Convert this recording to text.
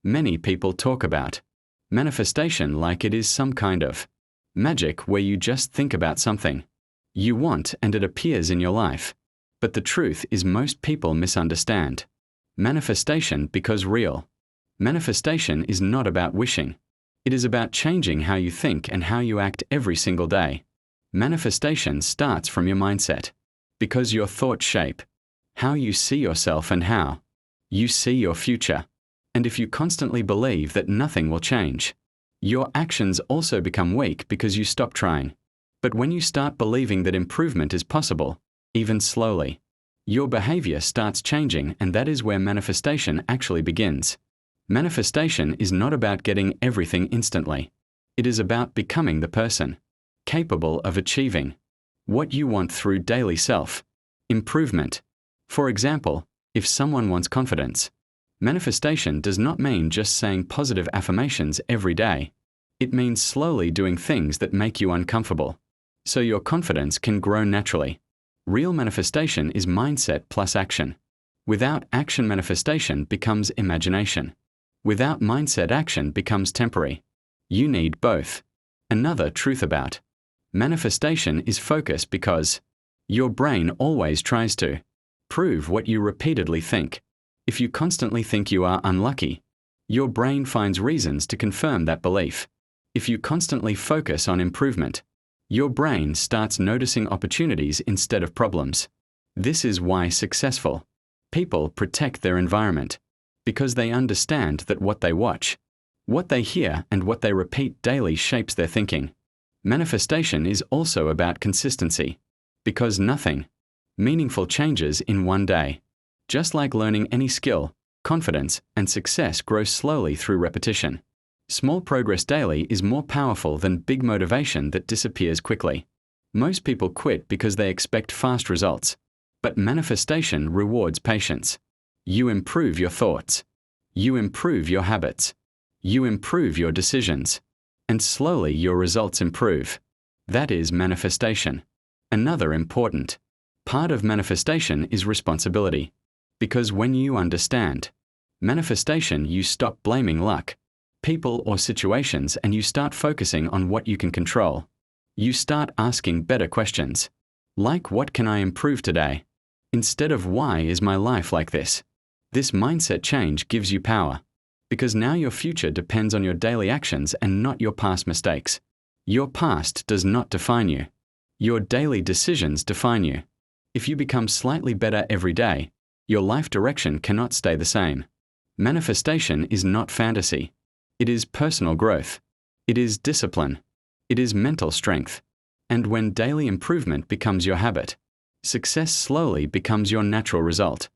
Many people talk about manifestation like it is some kind of magic where you just think about something you want and it appears in your life. But the truth is most people misunderstand manifestation because real manifestation is not about wishing. It is about changing how you think and how you act every single day. Manifestation starts from your mindset, because your thoughts shape how you see yourself and how you see your future. And if you constantly believe that nothing will change, your actions also become weak because you stop trying. But when you start believing that improvement is possible, even slowly, your behavior starts changing, and that is where manifestation actually begins. Manifestation is not about getting everything instantly. It is about becoming the person capable of achieving what you want through daily self-improvement. For example, if someone wants confidence, manifestation does not mean just saying positive affirmations every day. It means slowly doing things that make you uncomfortable, so your confidence can grow naturally. Real manifestation is mindset plus action. Without action, manifestation becomes imagination. Without mindset, action becomes temporary. You need both. Another truth about manifestation is focus, because your brain always tries to prove what you repeatedly think. If you constantly think you are unlucky, your brain finds reasons to confirm that belief. If you constantly focus on improvement, your brain starts noticing opportunities instead of problems. This is why successful people protect their environment, because they understand that what they watch, what they hear, and what they repeat daily shapes their thinking. Manifestation is also about consistency, because nothing meaningful changes in one day. Just like learning any skill, confidence and success grow slowly through repetition. Small progress daily is more powerful than big motivation that disappears quickly. Most people quit because they expect fast results, but manifestation rewards patience. You improve your thoughts. You improve your habits. You improve your decisions. And slowly your results improve. That is manifestation. Another important part of manifestation is responsibility. Because when you understand manifestation, you stop blaming luck, people, or situations, and you start focusing on what you can control. You start asking better questions, like what can I improve today, instead of why is my life like this. This mindset change gives you power, because now your future depends on your daily actions and not your past mistakes. Your past does not define you. Your daily decisions define you. If you become slightly better every day, your life direction cannot stay the same. Manifestation is not fantasy. It is personal growth. It is discipline. It is mental strength. And when daily improvement becomes your habit, success slowly becomes your natural result.